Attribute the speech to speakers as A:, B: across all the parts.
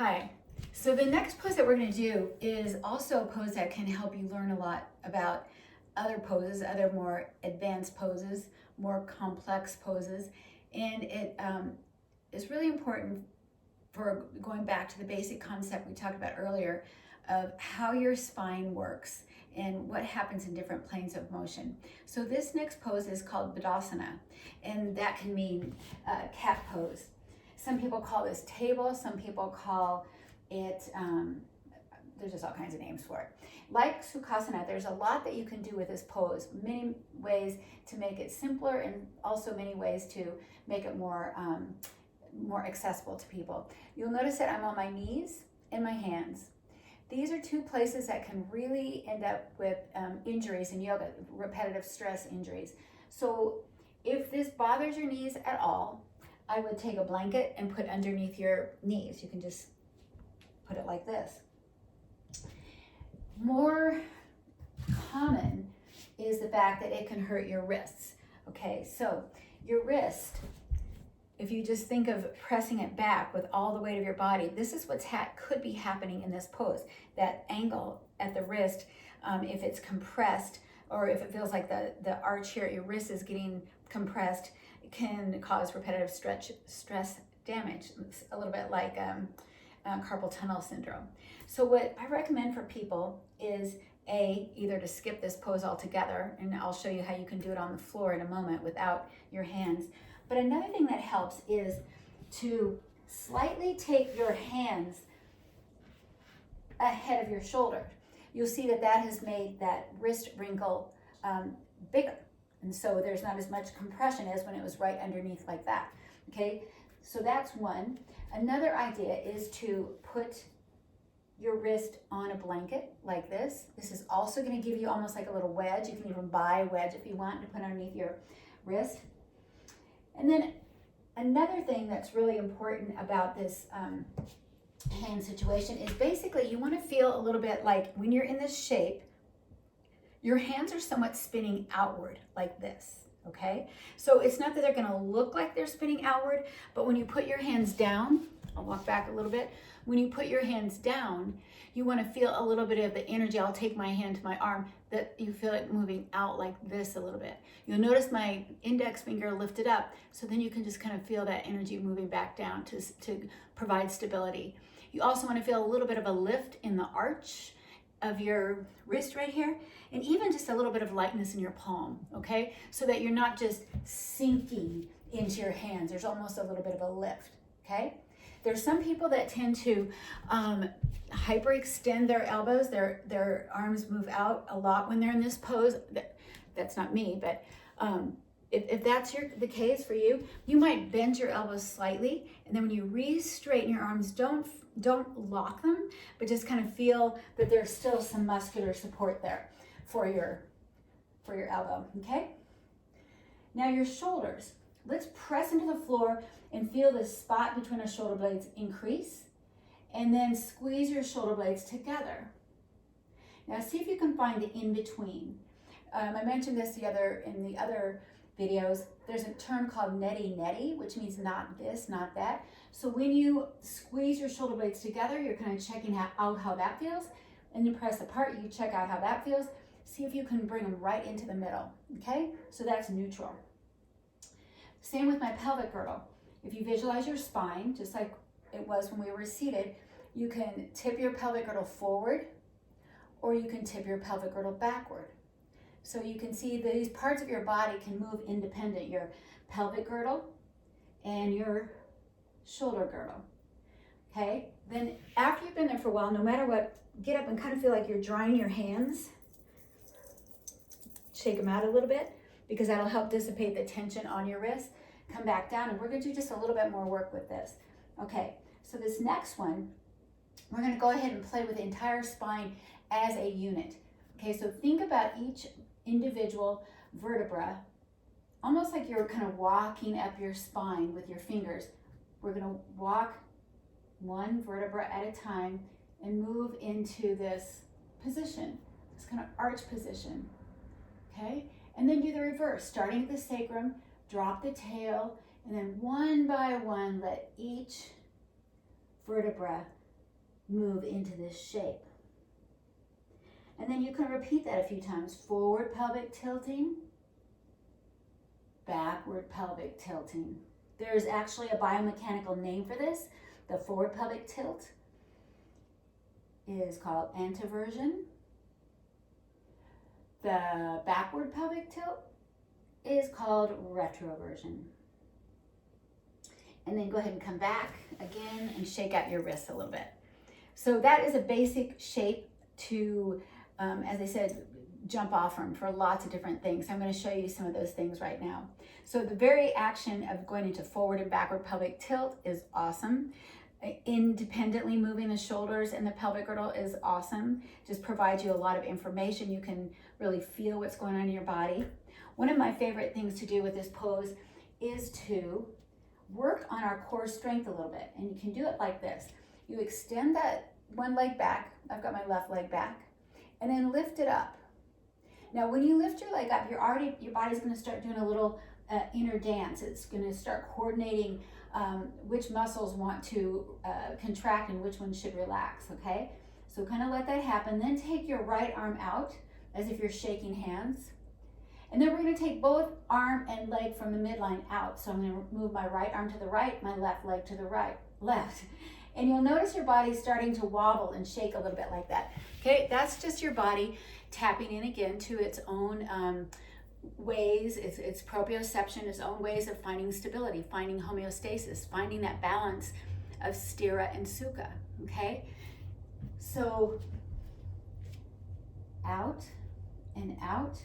A: Hi. So the next pose that we're going to do is also a pose that can help you learn a lot about other poses, other more advanced poses, more complex poses. And it is really important for going back to the basic concept we talked about earlier of how your spine works and what happens in different planes of motion. So this next pose is called Bidalasana, and that can mean cat pose. Some people call this table, some people call it, there's just all kinds of names for it. Like Sukhasana, there's a lot that you can do with this pose, many ways to make it simpler and also many ways to make it more accessible to people. You'll notice that I'm on my knees and my hands. These are two places that can really end up with injuries in yoga, repetitive stress injuries. So if this bothers your knees at all, I would take a blanket and put underneath your knees. You can just put it like this. More common is the fact that it can hurt your wrists. Okay, so your wrist, if you just think of pressing it back with all the weight of your body, this is what's could be happening in this pose. That angle at the wrist, if it's compressed or if it feels like the arch here at your wrist is getting compressed, can cause repetitive stress damage. It's a little bit like carpal tunnel syndrome. So what I recommend for people is either to skip this pose altogether, and I'll show you how you can do it on the floor in a moment without your hands. But another thing that helps is to slightly take your hands ahead of your shoulder. You'll see that has made that wrist wrinkle bigger. And so there's not as much compression as when it was right underneath like that, okay? So that's one. Another idea is to put your wrist on a blanket like this. This is also gonna give you almost like a little wedge. You can even buy a wedge if you want to put underneath your wrist. And then another thing that's really important about this hand situation is basically you wanna feel a little bit like when you're in this shape, your hands are somewhat spinning outward like this, okay? So it's not that they're gonna look like they're spinning outward, but when you put your hands down, I'll walk back a little bit. When you put your hands down, you wanna feel a little bit of the energy. I'll take my hand to my arm, that you feel it moving out like this a little bit. You'll notice my index finger lifted up, so then you can just kind of feel that energy moving back down to provide stability. You also wanna feel a little bit of a lift in the arch of your wrist right here, and even just a little bit of lightness in your palm, okay? So that you're not just sinking into your hands. There's almost a little bit of a lift, okay? There's some people that tend to hyperextend their elbows. Their arms move out a lot when they're in this pose. That's not me, but if that's the case for you, you might bend your elbows slightly, and then when you re-straighten your arms, don't lock them, but just kind of feel that there's still some muscular support there for your elbow, okay? Now your shoulders. Let's press into the floor and feel the spot between our shoulder blades increase, and then squeeze your shoulder blades together. Now see if you can find the in-between. I mentioned this in the other videos. There's a term called neti-neti, which means not this, not that. So when you squeeze your shoulder blades together, you're kind of checking out how that feels, and you press apart, you check out how that feels. See if you can bring them right into the middle, okay? So that's neutral. Same with my pelvic girdle. If you visualize your spine, just like it was when we were seated, you can tip your pelvic girdle forward, or you can tip your pelvic girdle backward. So you can see these parts of your body can move independent, your pelvic girdle and your shoulder girdle, okay? Then after you've been there for a while, no matter what, get up and kind of feel like you're drying your hands. Shake them out a little bit, because that'll help dissipate the tension on your wrist. Come back down, and we're gonna do just a little bit more work with this. Okay, so this next one, we're gonna go ahead and play with the entire spine as a unit. Okay, so think about each individual vertebra, almost like you're kind of walking up your spine with your fingers. We're gonna walk one vertebra at a time and move into this position, this kind of arch position, okay? And then do the reverse, starting at the sacrum, drop the tail, and then one by one, let each vertebra move into this shape. And then you can repeat that a few times. Forward pelvic tilting, backward pelvic tilting. There's actually a biomechanical name for this. The forward pelvic tilt is called anteversion. The backward pelvic tilt is called retroversion. And then go ahead and come back again and shake out your wrists a little bit. So that is a basic shape to, as I said, jump off from for lots of different things. I'm going to show you some of those things right now. So the very action of going into forward and backward pelvic tilt is awesome. Independently moving the shoulders and the pelvic girdle is awesome. Just provides you a lot of information. You can really feel what's going on in your body. One of my favorite things to do with this pose is to work on our core strength a little bit. And you can do it like this. You extend that one leg back. I've got my left leg back. And then lift it up. Now, when you lift your leg up, your body's going to start doing a little inner dance. It's going to start coordinating which muscles want to contract and which ones should relax, okay? So kind of let that happen. Then take your right arm out as if you're shaking hands. And then we're going to take both arm and leg from the midline out. So I'm going to move my right arm to the right, my left leg to the left. And you'll notice your body starting to wobble and shake a little bit like that. Okay, that's just your body tapping in again to its own ways, its proprioception, its own ways of finding stability, finding homeostasis, finding that balance of sthira and sukha, okay? So out and out.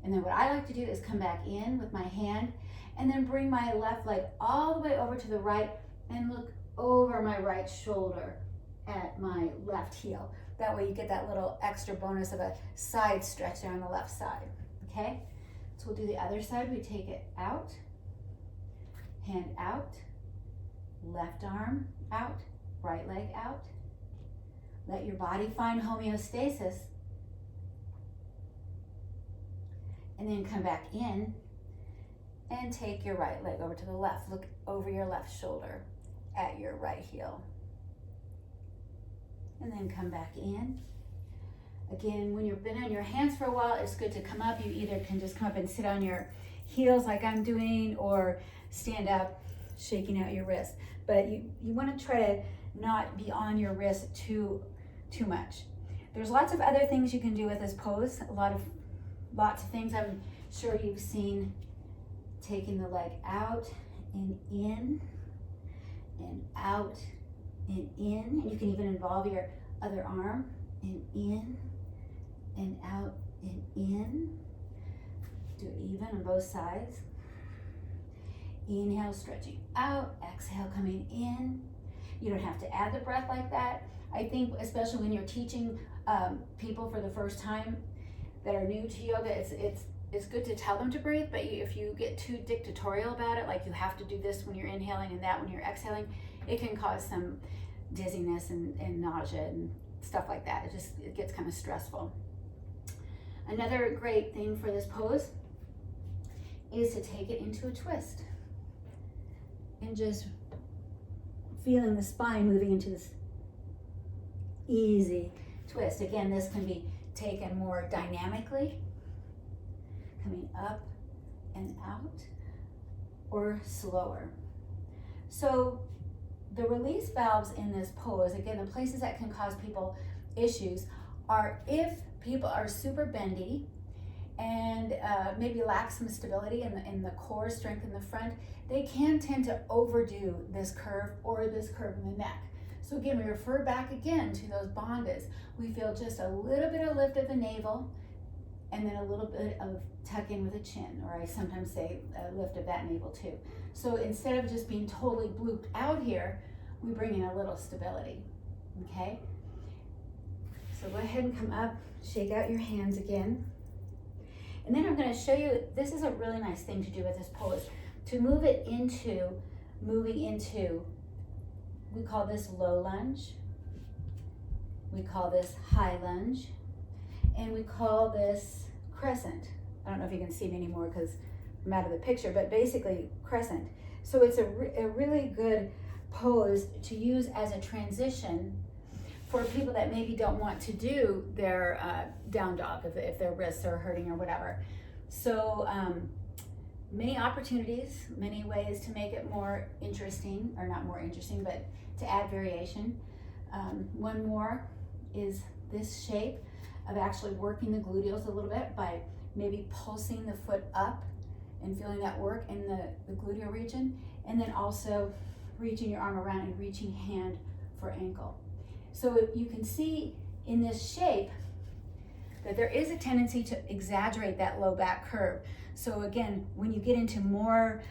A: And then what I like to do is come back in with my hand and then bring my left leg all the way over to the right and look over my right shoulder at my left heel. That way you get that little extra bonus of a side stretch there on the left side, okay? So we'll do the other side. We take it out, hand out, left arm out, right leg out. Let your body find homeostasis. And then come back in and take your right leg over to the left. Look over your left shoulder at your right heel. And then come back in. Again, when you've been on your hands for a while, it's good to come up. You either can just come up and sit on your heels like I'm doing, or stand up, shaking out your wrist. But you want to try to not be on your wrist too much. There's lots of other things you can do with this pose. Lots of things I'm sure you've seen. Taking the leg out and in, and out and in. And you can even involve your other arm, and in, and out and in. Do it even on both sides. Inhale, stretching out. Exhale, coming in. You don't have to add the breath like that. I think especially when you're teaching people for the first time that are new to yoga, it's good to tell them to breathe, but if you get too dictatorial about it, like you have to do this when you're inhaling and that when you're exhaling, it can cause some dizziness and nausea and stuff like that. It gets kind of stressful. Another great thing for this pose is to take it into a twist and just feeling the spine moving into this easy twist. Again, this can be taken more dynamically, coming up and out, or slower. So the release valves in this pose, again, the places that can cause people issues are if people are super bendy and maybe lack some stability in the core strength in the front, they can tend to overdo this curve or this curve in the neck. So again, we refer back again to those bandhas. We feel just a little bit of lift of the navel and then a little bit of tuck in with the chin, or I sometimes say a lift of that navel too. So instead of just being totally blooped out here, we bring in a little stability, okay? So go ahead and come up, shake out your hands again. And then I'm gonna show you, this is a really nice thing to do with this pose, to move it into, moving into, we call this low lunge, we call this high lunge, and we call this crescent. I don't know if you can see me anymore because I'm out of the picture, but basically crescent. So it's a really good pose to use as a transition for people that maybe don't want to do their down dog if their wrists are hurting or whatever. So many opportunities, many ways to make it more interesting, or not more interesting, but to add variation. One more is this shape of actually working the gluteals a little bit by maybe pulsing the foot up and feeling that work in the gluteal region, and then also reaching your arm around and reaching hand for ankle. So you can see in this shape that there is a tendency to exaggerate that low back curve. So again, when you get into more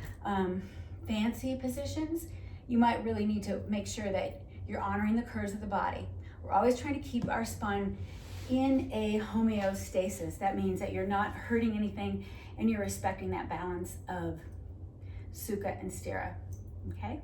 A: fancy positions, you might really need to make sure that you're honoring the curves of the body. We're always trying to keep our spine in a homeostasis. That means that you're not hurting anything and you're respecting that balance of sukha and sthira, okay?